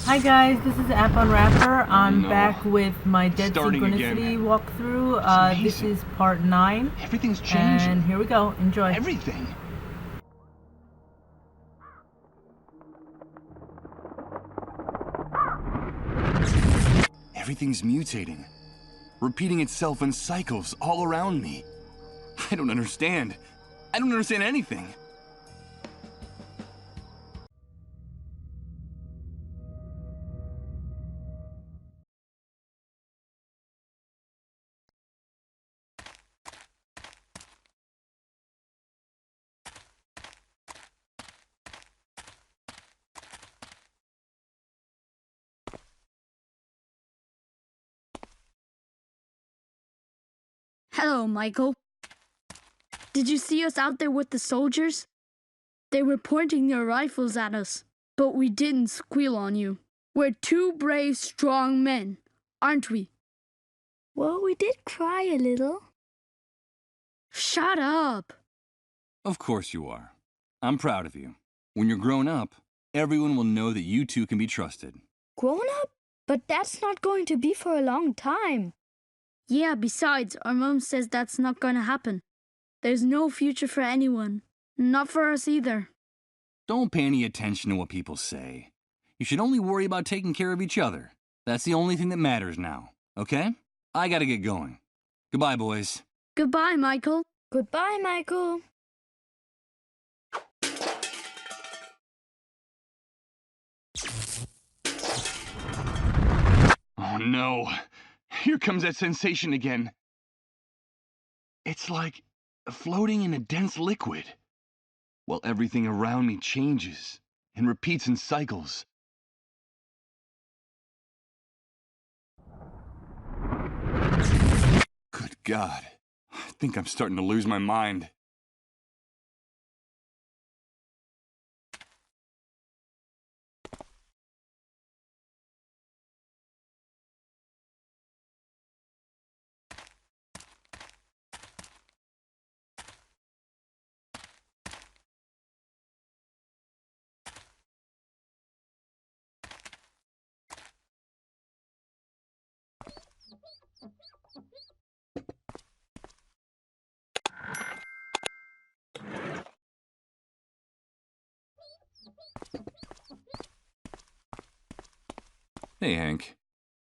Hi guys, this is App Unwrapper. I'm No. back with my Dead Starting Synchronicity again. walkthrough. This Amazing. is part 9. Everything's changing. And here we go. Enjoy. Everything. Everything's mutating. Repeating itself in cycles all around me. I don't understand. I don't understand anything. Hello, Michael. Did you see us out there with the soldiers? They were pointing their rifles at us, but we didn't squeal on you. We're two brave, strong men, aren't we? Well, we did cry a little. Shut up! Of course you are. I'm proud of you. When you're grown up, everyone will know that you two can be trusted. Grown up? But that's not going to be for a long time. Yeah, besides, our mom says that's not gonna happen. There's no future for anyone. Not for us either. Don't pay any attention to what people say. You should only worry about taking care of each other. That's the only thing that matters now, okay? I gotta get going. Goodbye, boys. Goodbye, Michael. Goodbye, Michael. Oh no, here comes that sensation again. It's like floating in a dense liquid, while everything around me changes and repeats in cycles. Good God, I think I'm starting to lose my mind. Hey, Hank.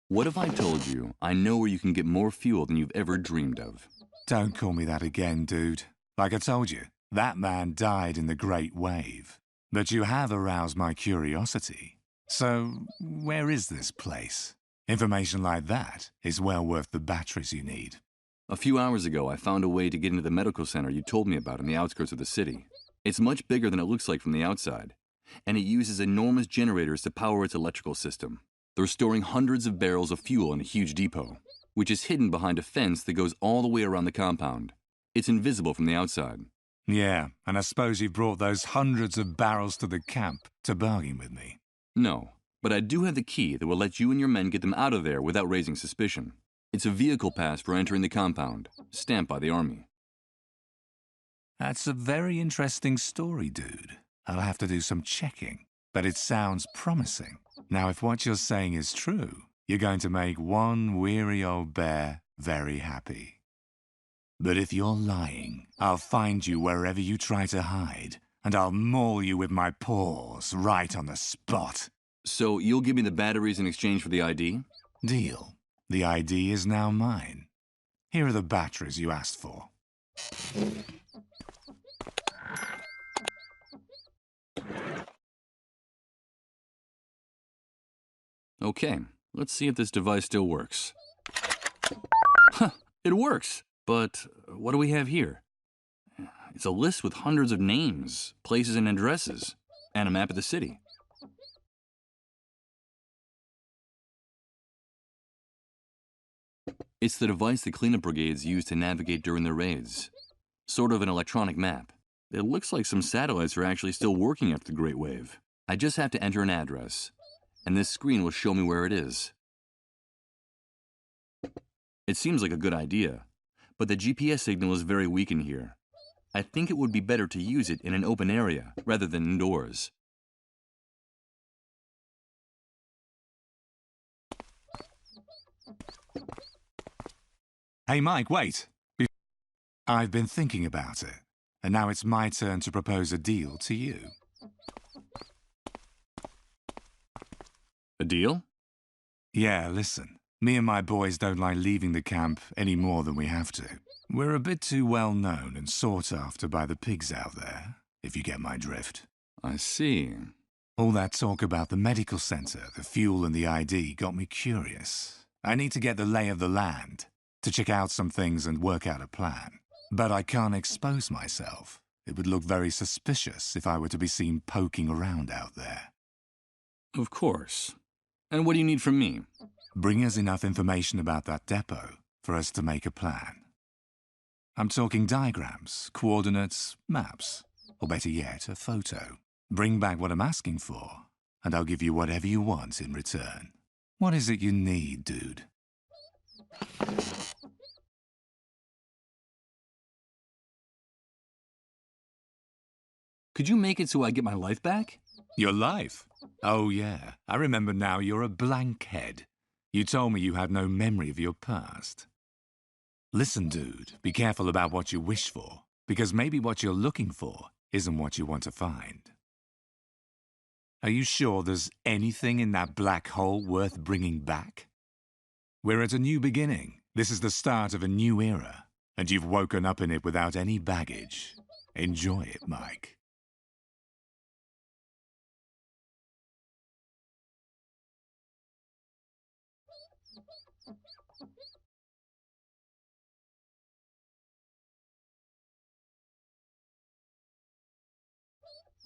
What if I told you I know where you can get more fuel than you've ever dreamed of? Don't call me that again, dude. Like I told you, that man died in the Great Wave. But you have aroused my curiosity. So, where is this place? Information like that is well worth the batteries you need. A few hours ago, I found a way to get into the medical center you told me about on the outskirts of the city. It's much bigger than it looks like from the outside, and it uses enormous generators to power its electrical system. They're storing hundreds of barrels of fuel in a huge depot, which is hidden behind a fence that goes all the way around the compound. It's invisible from the outside. Yeah, and I suppose you brought those hundreds of barrels to the camp to bargain with me. No, but I do have the key that will let you and your men get them out of there without raising suspicion. It's a vehicle pass for entering the compound, stamped by the Army. That's a very interesting story, dude. I'll have to do some checking, but it sounds promising. Now, if what you're saying is true, you're going to make one weary old bear very happy. But if you're lying, I'll find you wherever you try to hide, and I'll maul you with my paws right on the spot. So you'll give me the batteries in exchange for the ID? Deal. The ID is now mine. Here are the batteries you asked for. Okay, let's see if this device still works. Huh, it works! But what do we have here? It's a list with hundreds of names, places, and addresses, and a map of the city. It's the device the cleanup brigades use to navigate during their raids. Sort of an electronic map. It looks like some satellites are actually still working after the Great Wave. I just have to enter an address, and this screen will show me where it is. It seems like a good idea, but the GPS signal is very weak in here. I think it would be better to use it in an open area rather than indoors. Hey, Mike, wait. I've been thinking about it, and now it's my turn to propose a deal to you. A deal? Yeah, listen. Me and my boys don't like leaving the camp any more than we have to. We're a bit too well known and sought after by the pigs out there, if you get my drift. I see. All that talk about the medical center, the fuel and the ID got me curious. I need to get the lay of the land, to check out some things and work out a plan. But I can't expose myself. It would look very suspicious if I were to be seen poking around out there. Of course. And what do you need from me? Bring us enough information about that depot for us to make a plan. I'm talking diagrams, coordinates, maps, or better yet, a photo. Bring back what I'm asking for, and I'll give you whatever you want in return. What is it you need, dude? Could you make it so I get my life back? Your life? Oh, yeah. I remember now you're a blank head. You told me you had no memory of your past. Listen, dude, be careful about what you wish for, because maybe what you're looking for isn't what you want to find. Are you sure there's anything in that black hole worth bringing back? We're at a new beginning. This is the start of a new era, and you've woken up in it without any baggage. Enjoy it, Mike.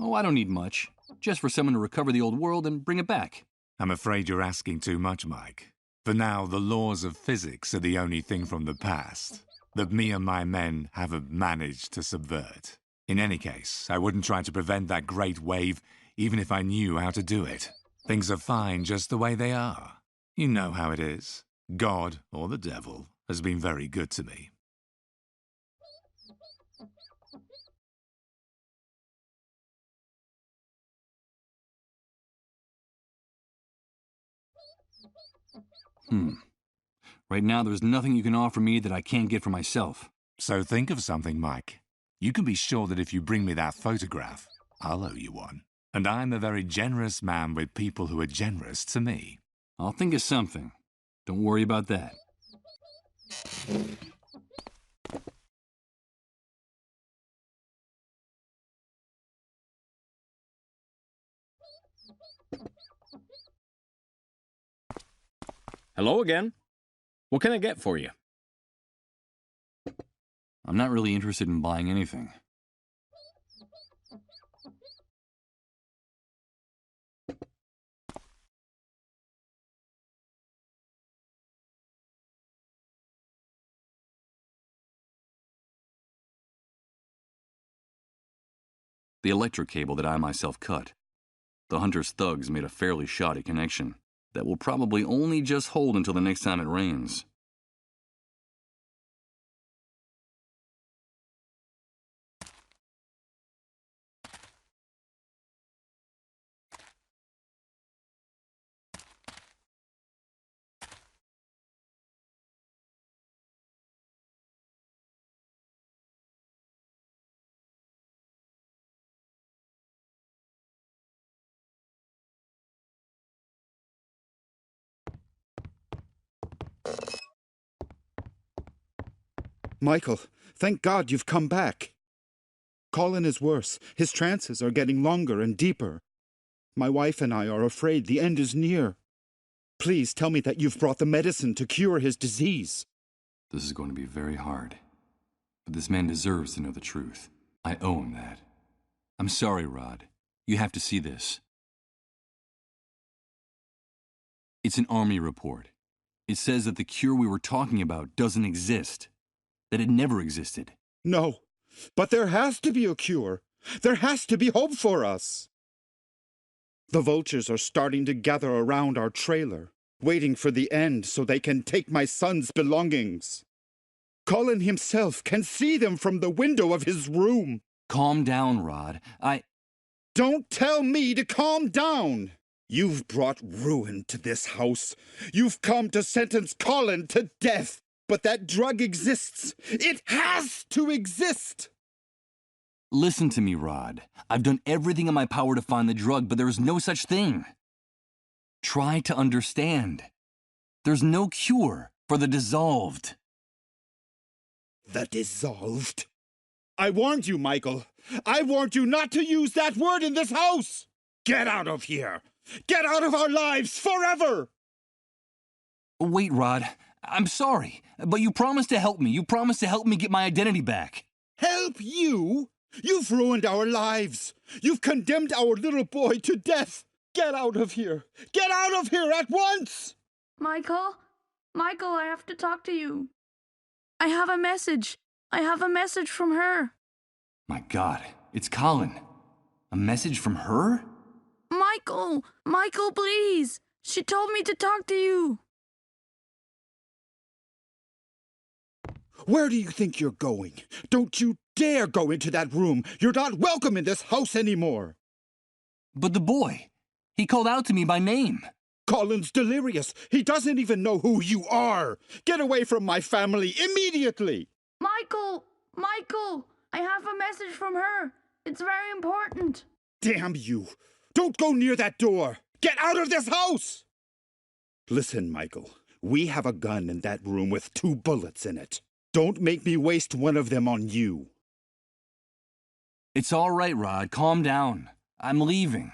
Oh, I don't need much. Just for someone to recover the old world and bring it back. I'm afraid you're asking too much, Mike. For now, the laws of physics are the only thing from the past that me and my men haven't managed to subvert. In any case, I wouldn't try to prevent that great wave, even if I knew how to do it. Things are fine just the way they are. You know how it is. God, or the devil, has been very good to me. Right now, there's nothing you can offer me that I can't get for myself. So think of something, Mike. You can be sure that if you bring me that photograph, I'll owe you one. And I'm a very generous man with people who are generous to me. I'll think of something. Don't worry about that. Hello again. What can I get for you? I'm not really interested in buying anything. The electric cable that I myself cut. The hunter's thugs made a fairly shoddy connection that will probably only just hold until the next time it rains. Michael, thank God you've come back. Colin is worse. His trances are getting longer and deeper. My wife and I are afraid the end is near. Please tell me that you've brought the medicine to cure his disease. This is going to be very hard. But this man deserves to know the truth. I owe him that. I'm sorry, Rod. You have to see this. It's an army report. It says that the cure we were talking about doesn't exist. That it never existed. No, but there has to be a cure. There has to be hope for us. The vultures are starting to gather around our trailer, waiting for the end so they can take my son's belongings. Colin himself can see them from the window of his room. Calm down, Rod. Don't tell me to calm down. You've brought ruin to this house. You've come to sentence Colin to death. but that drug exists. It has to exist. Listen to me, Rod. I've done everything in my power to find the drug, but there is no such thing. Try to understand. There's no cure for the dissolved. The dissolved? I warned you, Michael. I warned you not to use that word in this house. Get out of here. Get out of our lives forever. Wait, Rod. I'm sorry, but you promised to help me. You promised to help me get my identity back. Help you? You've ruined our lives. You've condemned our little boy to death. Get out of here. Get out of here at once. Michael, I have to talk to you. I have a message. I have a message from her. My God, it's Colin. A message from her? Michael, please. She told me to talk to you. Where do you think you're going? Don't you dare go into that room. You're not welcome in this house anymore. But the boy, he called out to me by name. Colin's delirious. He doesn't even know who you are. Get away from my family immediately. Michael, I have a message from her. It's very important. Damn you. Don't go near that door. Get out of this house. Listen, Michael, we have a gun in that room with 2 bullets in it. Don't make me waste one of them on you. It's all right, Rod. Calm down. I'm leaving.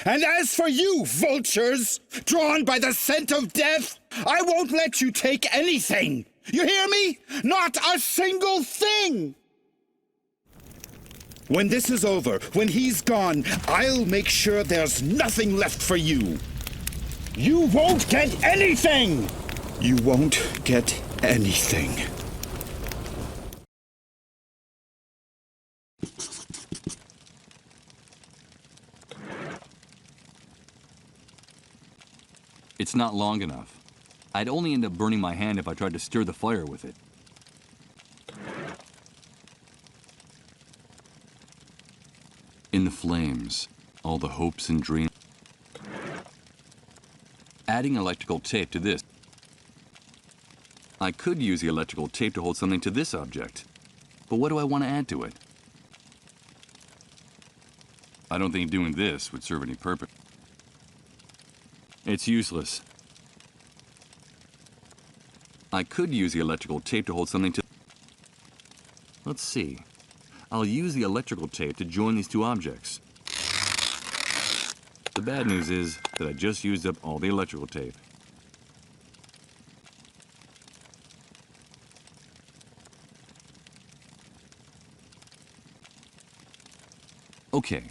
And as for you, vultures, drawn by the scent of death, I won't let you take anything. You hear me? Not a single thing! When this is over, when he's gone, I'll make sure there's nothing left for you. You won't get anything! You won't get anything. It's not long enough. I'd only end up burning my hand if I tried to stir the fire with it. In the flames, all the hopes and dreams. Adding electrical tape to this. I could use the electrical tape to hold something to this object, but what do I want to add to it? I don't think doing this would serve any purpose. It's useless. I could use the electrical tape to hold something to... Let's see. I'll use the electrical tape to join these 2 objects. The bad news is that I just used up all the electrical tape. Okay,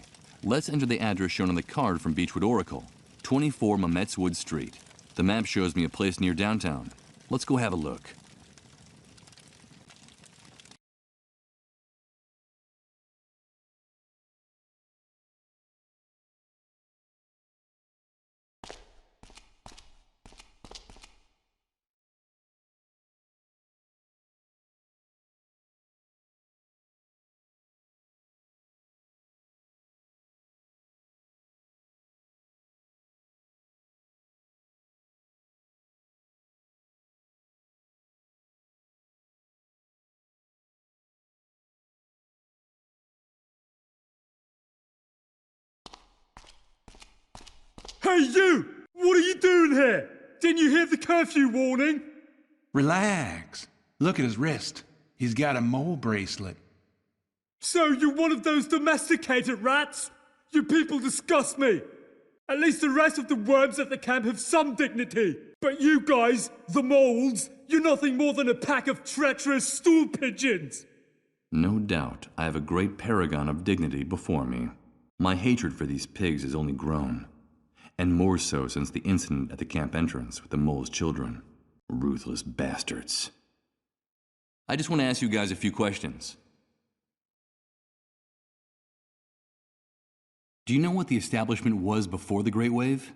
let's enter the address shown on the card from Beechwood Oracle, 24 Mametz Wood Street. The map shows me a place near downtown. Let's go have a look. Hey you! What are you doing here? Didn't you hear the curfew warning? Relax. Look at his wrist. He's got a mole bracelet. So you're one of those domesticated rats? You people disgust me. At least the rest of the worms at the camp have some dignity. But you guys, the moles, you're nothing more than a pack of treacherous stool pigeons. No doubt I have a great paragon of dignity before me. My hatred for these pigs has only grown. And more so since the incident at the camp entrance with the mole's children. Ruthless bastards. I just want to ask you guys a few questions. Do you know what the establishment was before the Great Wave?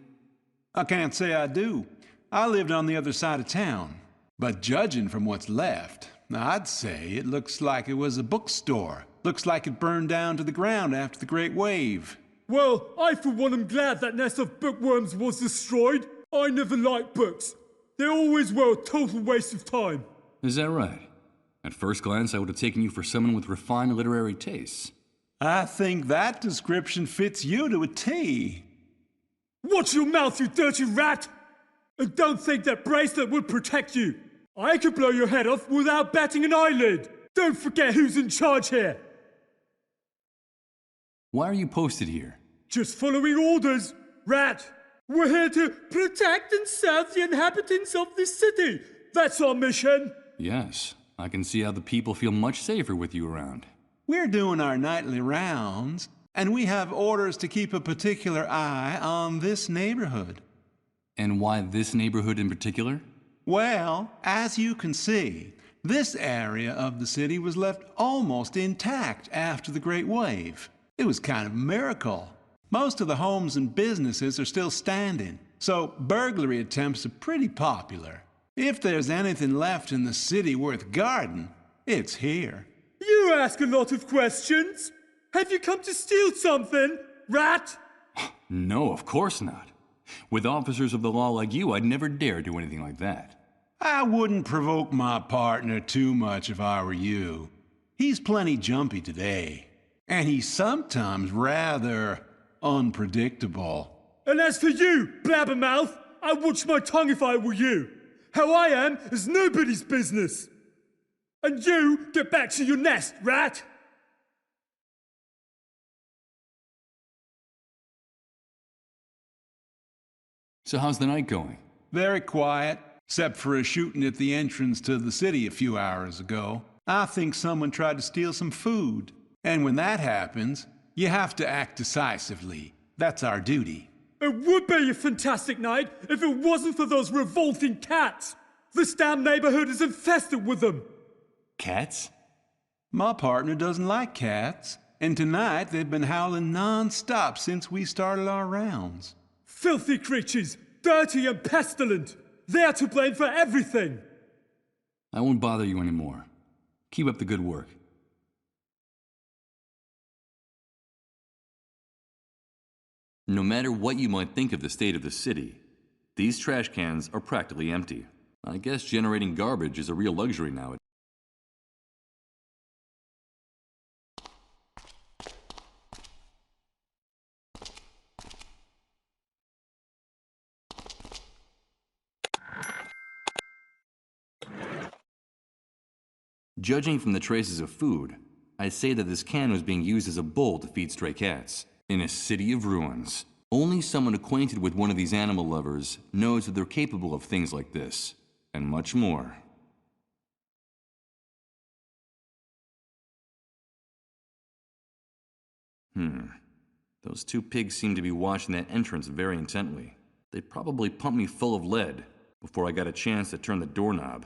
I can't say I do. I lived on the other side of town. But judging from what's left, I'd say it looks like it was a bookstore. Looks like it burned down to the ground after the Great Wave. Well, I for one am glad that nest of bookworms was destroyed. I never liked books. They always were a total waste of time. Is that right? At first glance, I would have taken you for someone with refined literary tastes. I think that description fits you to a T. Watch your mouth, you dirty rat! And don't think that bracelet would protect you. I could blow your head off without batting an eyelid. Don't forget who's in charge here. Why are you posted here? Just following orders, rat. We're here to protect and serve the inhabitants of this city. That's our mission. Yes, I can see how the people feel much safer with you around. We're doing our nightly rounds, and we have orders to keep a particular eye on this neighborhood. And why this neighborhood in particular? Well, as you can see, this area of the city was left almost intact after the Great Wave. It was kind of a miracle. Most of the homes and businesses are still standing, so burglary attempts are pretty popular. If there's anything left in the city worth guarding, it's here. You ask a lot of questions. Have you come to steal something, rat? No, of course not. With officers of the law like you, I'd never dare do anything like that. I wouldn't provoke my partner too much if I were you. He's plenty jumpy today, and he's sometimes rather unpredictable. And as for you, blabbermouth, I'd watch my tongue if I were you. How I am is nobody's business. And you, get back to your nest, rat! So how's the night going? Very quiet, except for a shooting at the entrance to the city a few hours ago. I think someone tried to steal some food. And when that happens, you have to act decisively. That's our duty. It would be a fantastic night if it wasn't for those revolting cats. This damn neighborhood is infested with them. Cats? My partner doesn't like cats, and tonight they've been howling non-stop since we started our rounds. Filthy creatures, dirty and pestilent. They're to blame for everything. I won't bother you anymore. Keep up the good work. No matter what you might think of the state of the city, these trash cans are practically empty. I guess generating garbage is a real luxury nowadays. Judging from the traces of food, I'd say that this can was being used as a bowl to feed stray cats. In a city of ruins, only someone acquainted with one of these animal lovers knows that they're capable of things like this, and much more. Those two pigs seem to be watching that entrance very intently. They probably pumped me full of lead before I got a chance to turn the doorknob.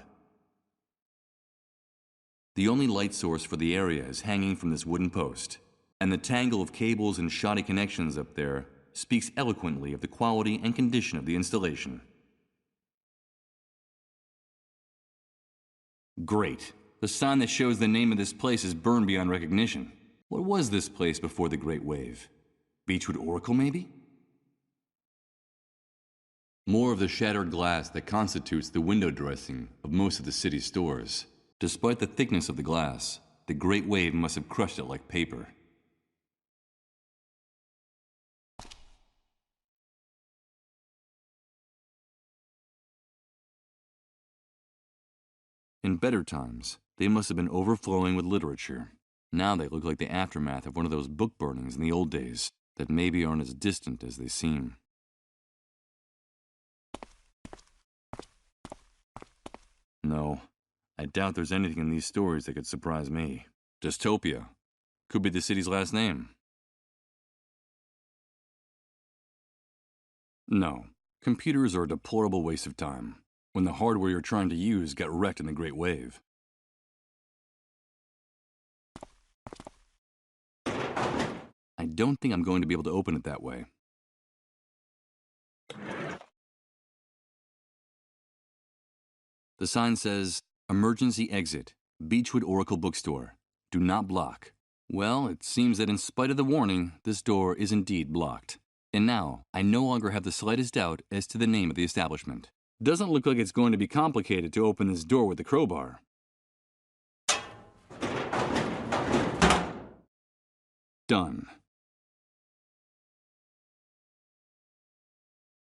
The only light source for the area is hanging from this wooden post, and the tangle of cables and shoddy connections up there speaks eloquently of the quality and condition of the installation. Great. The sign that shows the name of this place is burned beyond recognition. What was this place before the Great Wave? Beechwood Oracle, maybe? More of the shattered glass that constitutes the window dressing of most of the city's stores. Despite the thickness of the glass, the Great Wave must have crushed it like paper. In better times, they must have been overflowing with literature. Now they look like the aftermath of one of those book burnings in the old days that maybe aren't as distant as they seem. No, I doubt there's anything in these stories that could surprise me. Dystopia could be the city's last name. No, computers are a deplorable waste of time when the hardware you're trying to use got wrecked in the Great Wave. I don't think I'm going to be able to open it that way. The sign says, "Emergency exit, Beechwood Oracle Bookstore. Do not block." Well, it seems that in spite of the warning, this door is indeed blocked. And now, I no longer have the slightest doubt as to the name of the establishment. Doesn't look like it's going to be complicated to open this door with the crowbar. Done.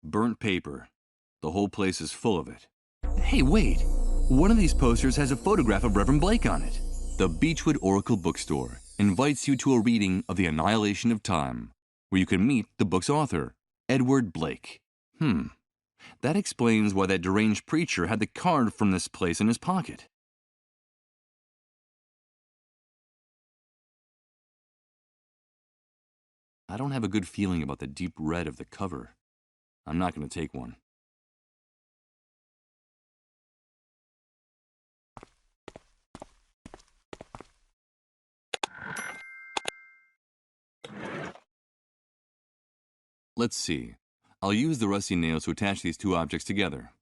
Burnt paper. The whole place is full of it. Hey, wait! One of these posters has a photograph of Reverend Blake on it. The Beechwood Oracle Bookstore invites you to a reading of The Annihilation of Time, where you can meet the book's author, Edward Blake. That explains why that deranged preacher had the card from this place in his pocket. I don't have a good feeling about the deep red of the cover. I'm not going to take one. Let's see. I'll use the rusty nails to attach these two objects together.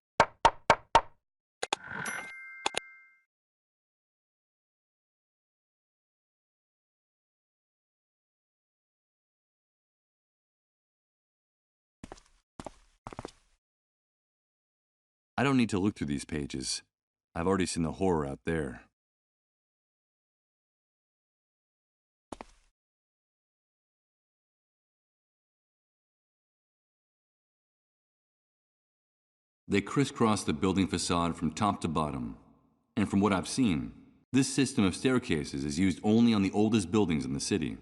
I don't need to look through these pages. I've already seen the horror out there. They crisscross the building facade from top to bottom, and from what I've seen, this system of staircases is used only on the oldest buildings in the city.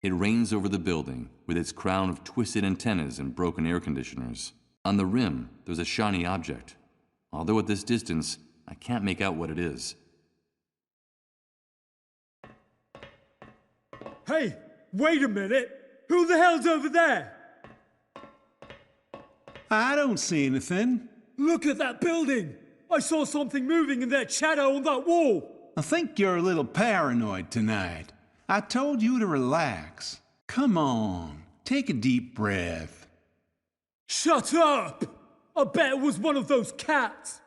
It reigns over the building with its crown of twisted antennas and broken air conditioners. On the rim, there's a shiny object, although at this distance, I can't make out what it is. Hey, wait a minute! Who the hell's over there? I don't see anything. Look at that building! I saw something moving in that shadow on that wall! I think you're a little paranoid tonight. I told you to relax. Come on, take a deep breath. Shut up! I bet it was one of those cats!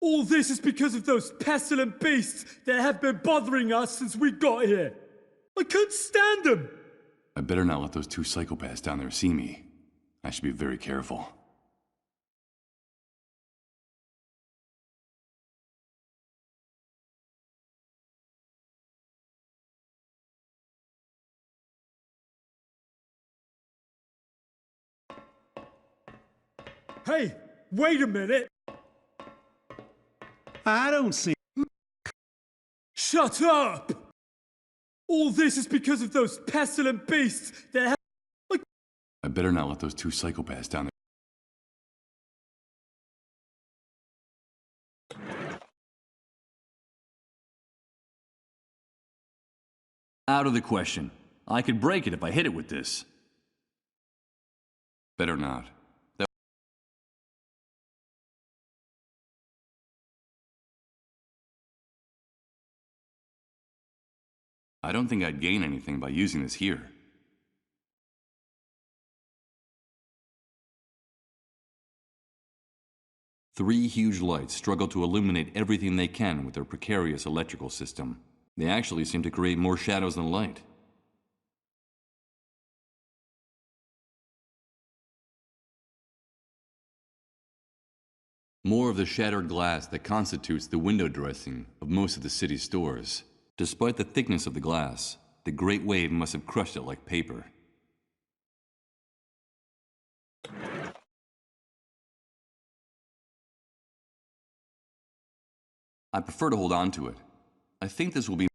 All this is because of those pestilent beasts that have been bothering us since we got here. I couldn't stand them! I better not let those two psychopaths down there see me. I should be very careful. Hey, wait a minute! I don't see... Shut up! All this is because of those pestilent beasts that have... I better not let those two psychopaths down there. Out of the question. I could break it if I hit it with this. Better not. I don't think I'd gain anything by using this here. Three huge lights struggle to illuminate everything they can with their precarious electrical system. They actually seem to create more shadows than light. More of the shattered glass that constitutes the window dressing of most of the city's stores. Despite the thickness of the glass, the great wave must have crushed it like paper. I prefer to hold on to it. I think this will be...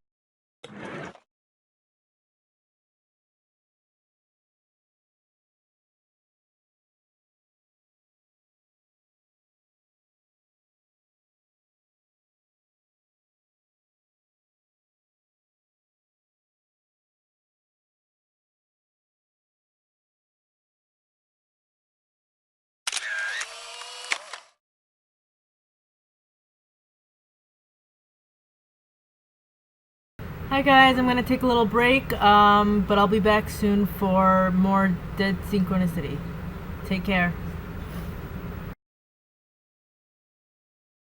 Hi guys, I'm gonna take a little break, but I'll be back soon for more Dead Synchronicity. Take care.